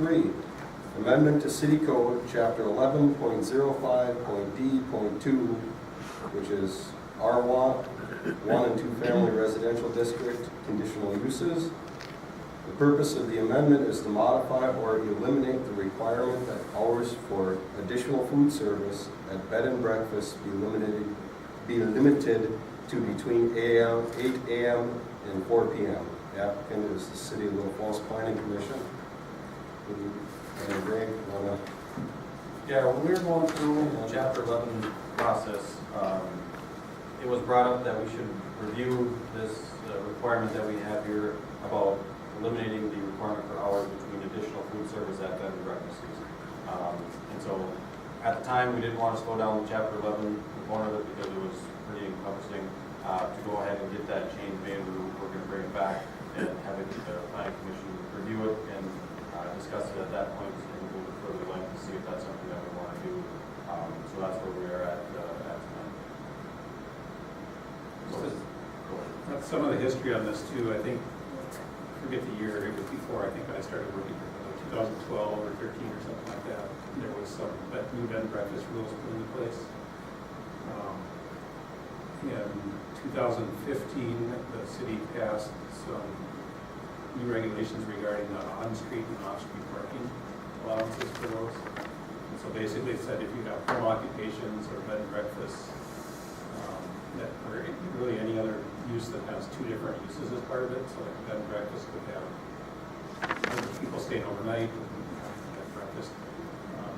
3, amendment to City Code, Chapter 11.05.D.2, which is R1, 1 and 2 family residential district, conditional uses. The purpose of the amendment is to modify or eliminate the requirement that hours for additional food service at bed and breakfast be limited to between 8 a.m. and 4 p.m. The applicant is the City of Little Falls Planning Commission. Greg, yeah, when we were going through the Chapter 11 process, it was brought up that we should review this requirement that we have here about eliminating the requirement for hours between additional food service at bed and breakfasts. And so at the time, we didn't want to slow down the Chapter 11 component of it because it was pretty encompassing. To go ahead and get that change made, we're going to bring it back and have it, the Planning Commission review it and discuss it at that point and move it further length to see if that's something that we want to do. So that's where we are at tonight. That's some of the history on this too. I think, forget the year, it was before I think I started working here, 2012 or 13 or something like that. There was some new bed and breakfast rules put into place. In 2015, the city passed some new regulations regarding the on-street and off-street parking allowances for those. And so basically it said if you have home occupations or bed and breakfasts, or really any other use that has two different uses as part of it, so like a bed and breakfast would have people staying overnight and have breakfast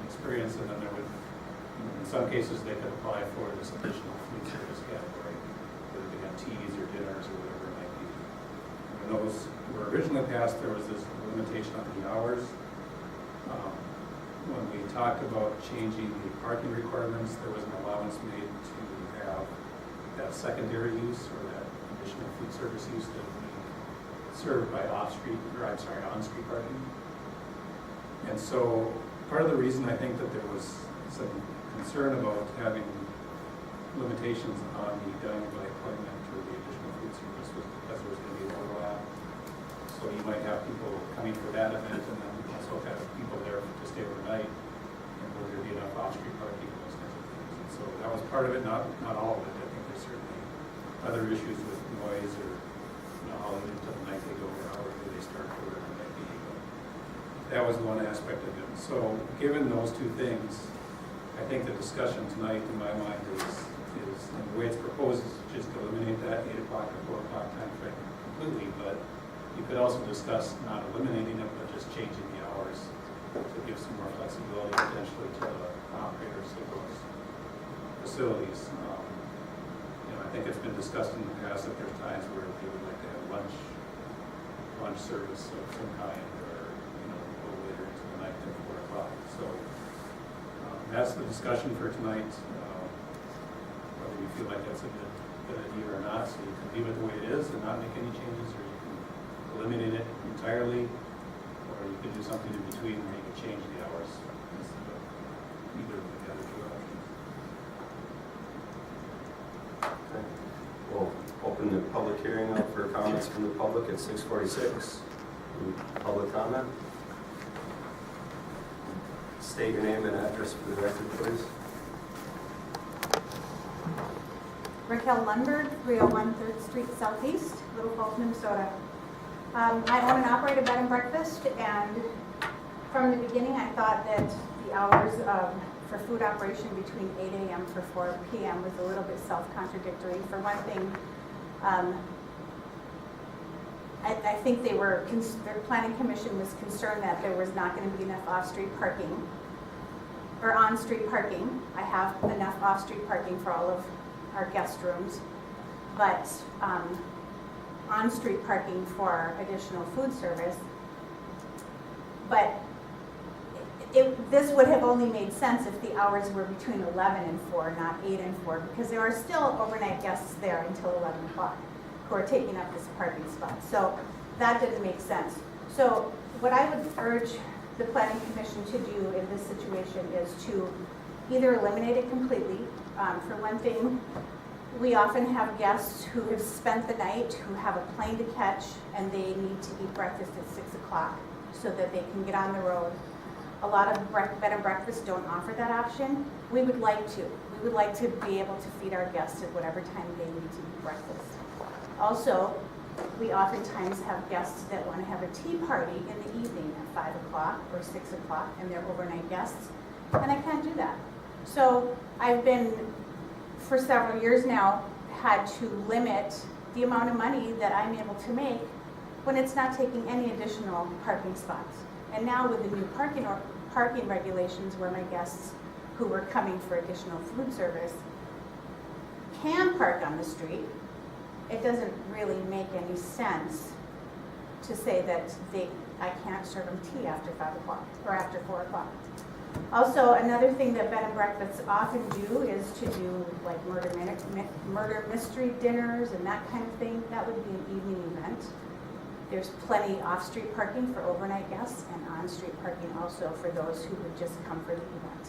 experience, and then there would, in some cases, they could apply for this additional food service category, whether they have teas or dinners or whatever it might be. And when those were originally passed, there was this limitation on the hours. When we talked about changing the parking requirements, there was an allowance made to have that secondary use or that additional food service use that would be served by on-street parking. And so part of the reason I think that there was some concern about having limitations on the dining by appointment or the additional food service was because there was going to be an overlap. So you might have people coming for that event and then also have people there to stay overnight, and will there be enough off-street parking and those kinds of things. And so that was part of it, not all of it. I think there's certainly other issues with noise or how late into the night they go or how early they start or whatever it might be. But that was one aspect of it. So given those two things, I think the discussion tonight in my mind is and the way it's proposed is just to eliminate that 8 o'clock or 4 o'clock time frame completely, but you could also discuss not eliminating it, but just changing the hours to give some more flexibility potentially to the operators of those facilities. I think it's been discussed in the past that there's times where they would like to have lunch service of some kind, or a little later into the night than 4 o'clock. So that's the discussion for tonight. Whether you feel like that's a good idea or not, so you can leave it the way it is and not make any changes, or you can eliminate it entirely, or you can do something in between where you can change the hours instead of either of the other two options. Okay. We'll open the public hearing up for comments from the public at 6:46. Public comment? State your name and address for the record, please. Raquel Lundberg, 301 3rd Street Southeast, Little Falls, Minnesota. I own and operate a bed and breakfast, and from the beginning I thought that the hours for food operation between 8 a.m. to 4 p.m. was a little bit self-contradictory. For one thing, I think their planning commission was concerned that there was not going to be enough off-street parking or on-street parking. I have enough off-street parking for all of our guest rooms, but on-street parking for additional food service. But this would have only made sense if the hours were between 11 and 4, not 8 and 4, because there are still overnight guests there until 11 o'clock who are taking up this parking spot. So that didn't make sense. So what I would urge the Planning Commission to do in this situation is to either eliminate it completely. For one thing, we often have guests who have spent the night, who have a plane to catch, and they need to eat breakfast at 6 o'clock. so that they can get on the road. A lot of bed and breakfasts don't offer that option. We would like to. We would like to be able to feed our guests at whatever time they need to eat breakfast. Also, we oftentimes have guests that want to have a tea party in the evening at 5 o'clock or 6 o'clock, and they're overnight guests, and I can't do that. So I've been, for several years now, had to limit the amount of money that I'm able to make when it's not taking any additional parking spots. And now with the new parking regulations, where my guests who were coming for additional food service can park on the street, it doesn't really make any sense to say that I can't serve them tea after 5 o'clock or after 4 o'clock. Also, another thing that bed and breakfasts often do is to do like murder mystery dinners and that kind of thing. That would be an evening event. There's plenty off-street parking for overnight guests and on-street parking also for those who would just come for the event.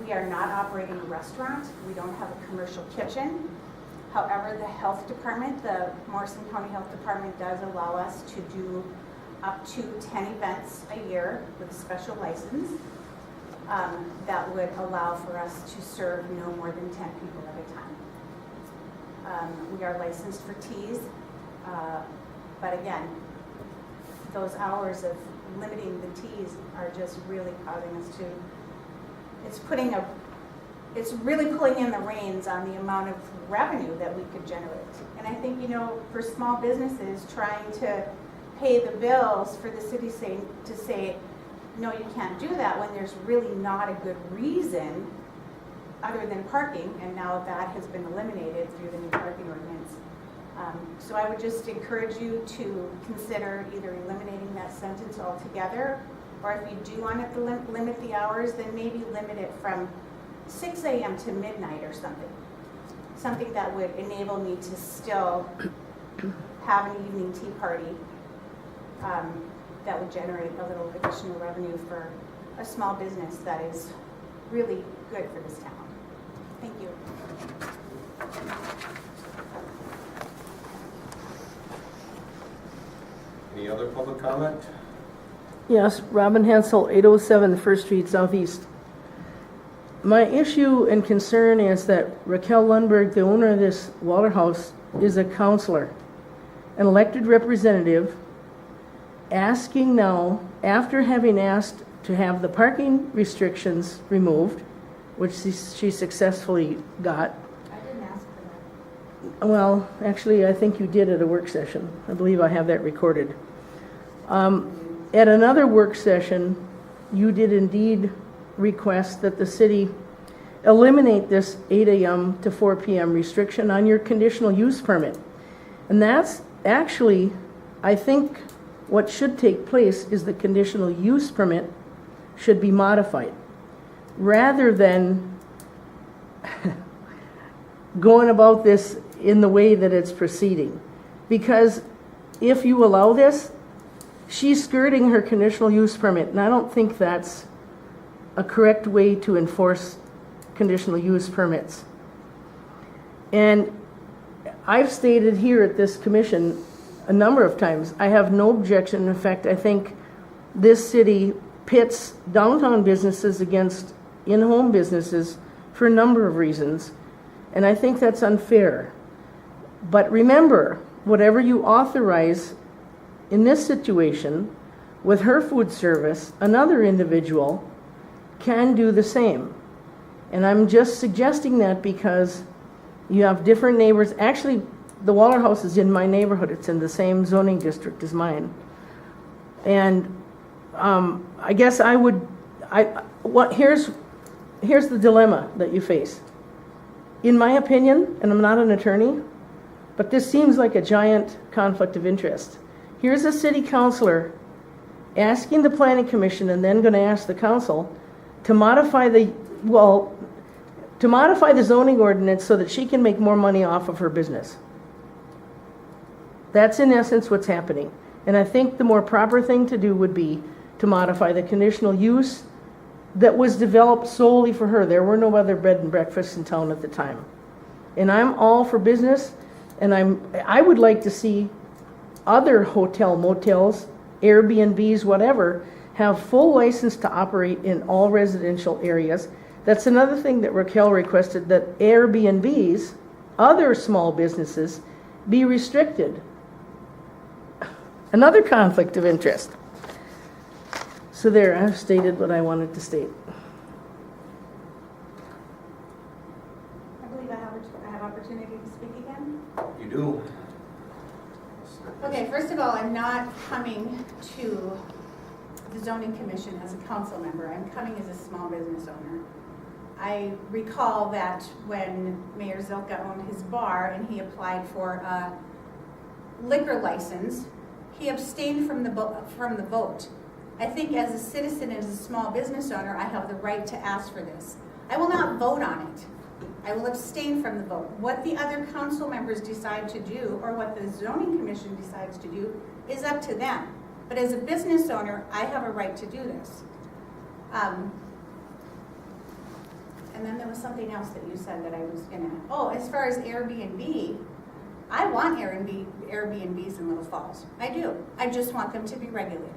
We are not operating a restaurant. We don't have a commercial kitchen. However, the health department, the Morrison County Health Department, does allow us to do up to 10 events a year with a special license that would allow for us to serve no more than 10 people at a time. We are licensed for teas, but again, those hours of limiting the teas are just really causing us to, it's really pulling in the reins on the amount of revenue that we could generate. And I think, for small businesses trying to pay the bills for the city to say, no, you can't do that when there's really not a good reason other than parking, and now that has been eliminated through the new parking ordinance. So I would just encourage you to consider either eliminating that sentence altogether, or if you do want to limit the hours, then maybe limit it from 6 a.m. to midnight or something. Something that would enable me to still have an evening tea party that would generate a little additional revenue for a small business that is really good for this town. Thank you. Any other public comment? Yes, Robin Hensel, 807 First Street Southeast. My issue and concern is that Raquel Lundberg, the owner of this Waller House, is a counselor, an elected representative, asking now, after having asked to have the parking restrictions removed, which she successfully got. I didn't ask for that. Well, actually, I think you did at a work session. I believe I have that recorded. At another work session, you did indeed request that the city eliminate this 8 a.m. to 4 p.m. restriction on your conditional use permit. And that's actually, I think, what should take place is the conditional use permit should be modified rather than going about this in the way that it's proceeding. Because if you allow this, she's skirting her conditional use permit, and I don't think that's a correct way to enforce conditional use permits. And I've stated here at this commission a number of times, I have no objection. In fact, I think this city pits downtown businesses against in-home businesses for a number of reasons, and I think that's unfair. But remember, whatever you authorize in this situation with her food service, another individual can do the same. And I'm just suggesting that because you have different neighbors. Actually, the Waller House is in my neighborhood. It's in the same zoning district as mine. And I guess here's the dilemma that you face. In my opinion, and I'm not an attorney, but this seems like a giant conflict of interest. Here's a city councilor asking the planning commission and then going to ask the council to modify the zoning ordinance so that she can make more money off of her business. That's in essence what's happening. And I think the more proper thing to do would be to modify the conditional use that was developed solely for her. There were no other bed and breakfasts in town at the time. And I'm all for business, and I would like to see other hotel motels Airbnbs, whatever, have full license to operate in all residential areas. That's another thing that Raquel requested, that Airbnbs, other small businesses, be restricted. Another conflict of interest. So there, I've stated what I wanted to state. I believe I have opportunity to speak again. You do. Okay, first of all, I'm not coming to the zoning commission as a council member. I'm coming as a small business owner. I recall that when Mayor Zilka owned his bar and he applied for a liquor license, he abstained from the vote. I think as a citizen, as a small business owner, I have the right to ask for this. I will not vote on it. I will abstain from the vote. What the other council members decide to do, or what the zoning commission decides to do, is up to them. But as a business owner, I have a right to do this. And then there was something else that you said that I was gonna, as far as Airbnb, I want Airbnbs in Little Falls. I do. I just want them to be regulated.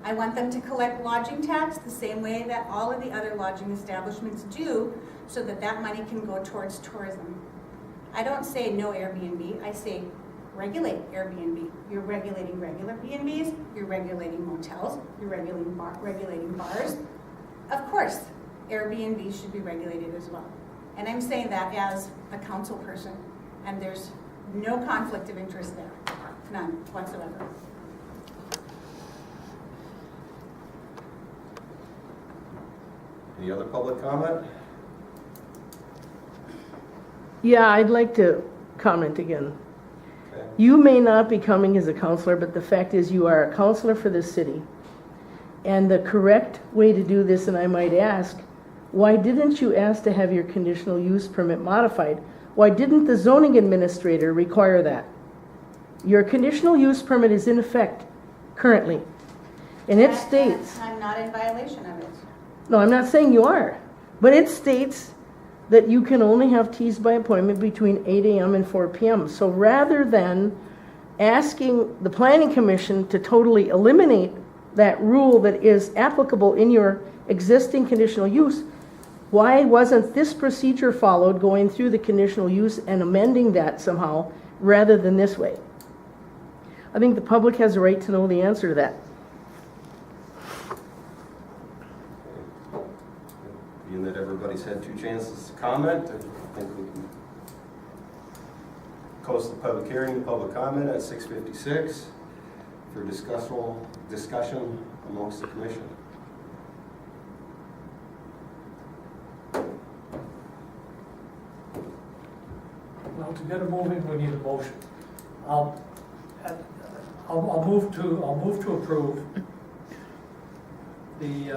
I want them to collect lodging tax the same way that all of the other lodging establishments do, so that that money can go towards tourism. I don't say no Airbnb, I say regulate Airbnb. You're regulating regular B&Bs, you're regulating motels, you're regulating bars. Of course, Airbnb should be regulated as well. And I'm saying that as a council person, and there's no conflict of interest there, none whatsoever. Any other public comment? Yeah, I'd like to comment again. Okay. You may not be coming as a counselor, but the fact is you are a counselor for this city. And the correct way to do this, and I might ask, why didn't you ask to have your conditional use permit modified? Why didn't the zoning administrator require that? Your conditional use permit is in effect currently. And it states, I'm not in violation of it. no, I'm not saying you are, but it states that you can only have teas by appointment between 8 a.m. and 4 p.m. So rather than asking the planning commission to totally eliminate that rule that is applicable in your existing conditional use, why wasn't this procedure followed, going through the conditional use and amending that somehow rather than this way? I think the public has a right to know the answer to that. Being that everybody's had 2 chances to comment, I think we can close the public hearing, the public comment at 6:56 for discussion amongst the commission. Well, to get it moving, we need a motion. I'll move to approve the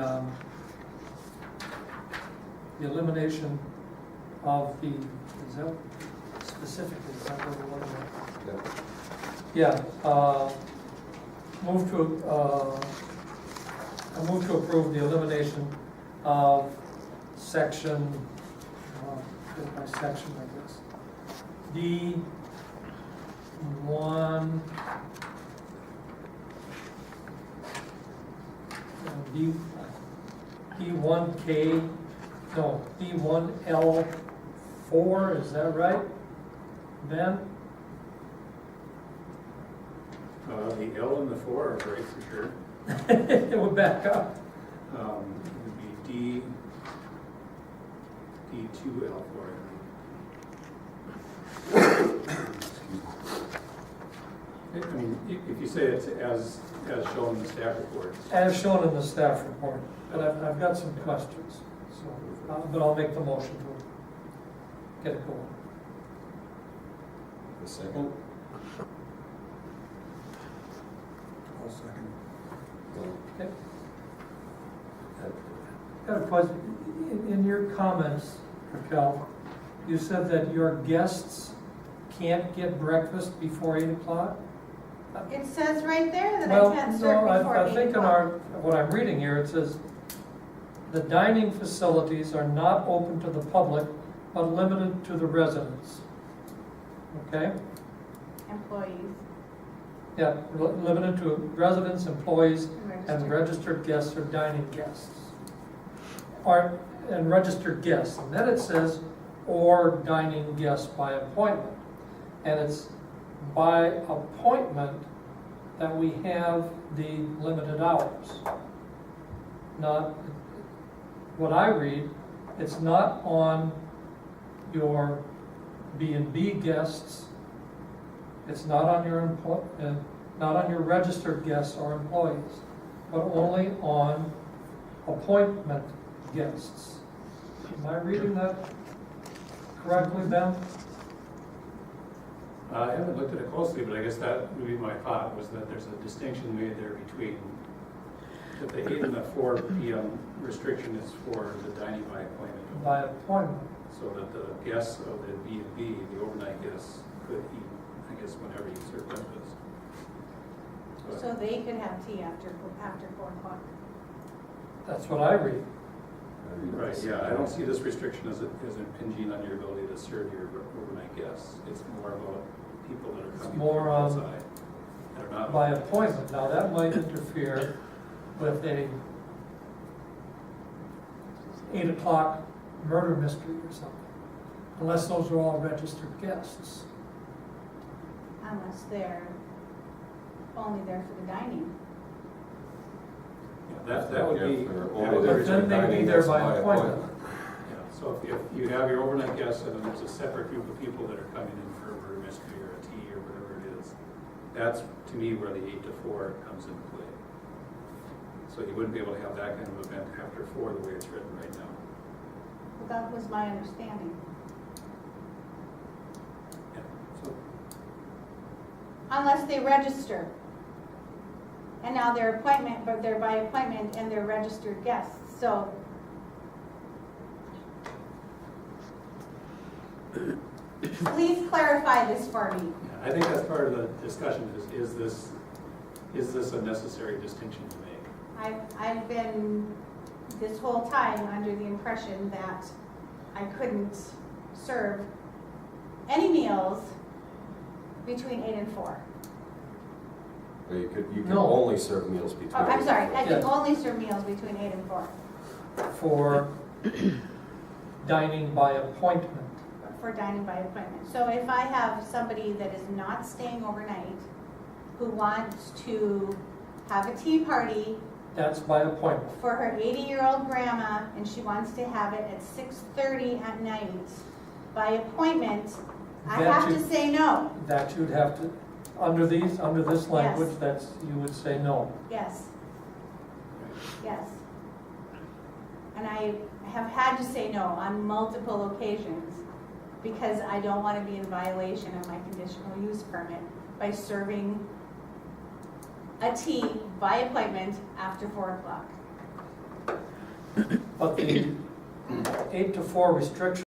elimination of the, is that specifically, is that what we're looking at? Yeah. Yeah, I move to approve the elimination of section, by section, I guess. D1, D1K, no, D1L4, is that right, Ben? The L and the 4 are right for sure. It would back up. It would be D2L4, I mean, if you say it's as shown in the staff report. As shown in the staff report, but I've got some questions, so, but I'll make the motion to get it going. A second? I'll second. Okay. Got a question. In your comments, Raquel, you said that your guests can't get breakfast before 8 o'clock? It says right there that Well, I can't serve no, before I 8 think in o'clock. what I'm reading here, it says, the dining facilities are not open to the public, but limited to the residents. Okay? Employees. Yeah, limited to residents, employees, and registered guests or dining guests. And registered guests, and then it says, or dining guests by appointment. And it's by appointment that we have the limited hours. Not, what I read, it's not on your B&B guests, it's not on your not on your registered guests or employees, but only on appointment guests. Am I reading that correctly, Ben? I haven't looked at it closely, but I guess that would be my thought, was that there's a distinction made there between that the 8 and the 4 p.m. restriction is for the dining by appointment. By appointment. So that the guests of the B&B, the overnight guests, could eat, I guess, whenever you serve breakfast. But- So they could have tea after 4 o'clock. That's what I read. Right, yeah, I don't see this restriction as impinging on your ability to serve your overnight guests. It's more about people that are coming more, from outside. That are not. By appointment. Now, that might interfere with a 8 o'clock murder mystery or something, unless those are all registered guests. Unless they're only there for the dining. Yeah, that would be. If they're that only would be there But then for they'd be dining, there that's by appointment. Yeah, so if you have your overnight guests and then there's a separate group of people that are coming in for a murder mystery or a tea or whatever it is, that's to me where the 8 to 4 comes into play. So you wouldn't be able to have that kind of event after 4 the way it's written right now. Well, that was my understanding. Yeah. So Unless they register. And now they're appointment, but they're by appointment and they're registered guests, so. Please clarify this for me. yeah, I think that's part of the discussion is this a necessary distinction to make? I've been this whole time under the impression that I couldn't serve any meals between 8 and 4. Or you can No. only serve meals between. Oh, I'm sorry, I can Yeah. only serve meals between 8 and 4 For dining by appointment. for dining by appointment. So if I have somebody that is not staying overnight, who wants to have a tea party That's by appointment. for her 80-year-old grandma, and she wants to have it at 6:30 at night, by appointment, I That have to you- say no. That you'd have to, under this language, that's, you would say no. Yes. Yes. And I have had to say no on multiple occasions because I don't want to be in violation of my conditional use permit by serving a tea by appointment after 4 o'clock. But the 8 to 4 restriction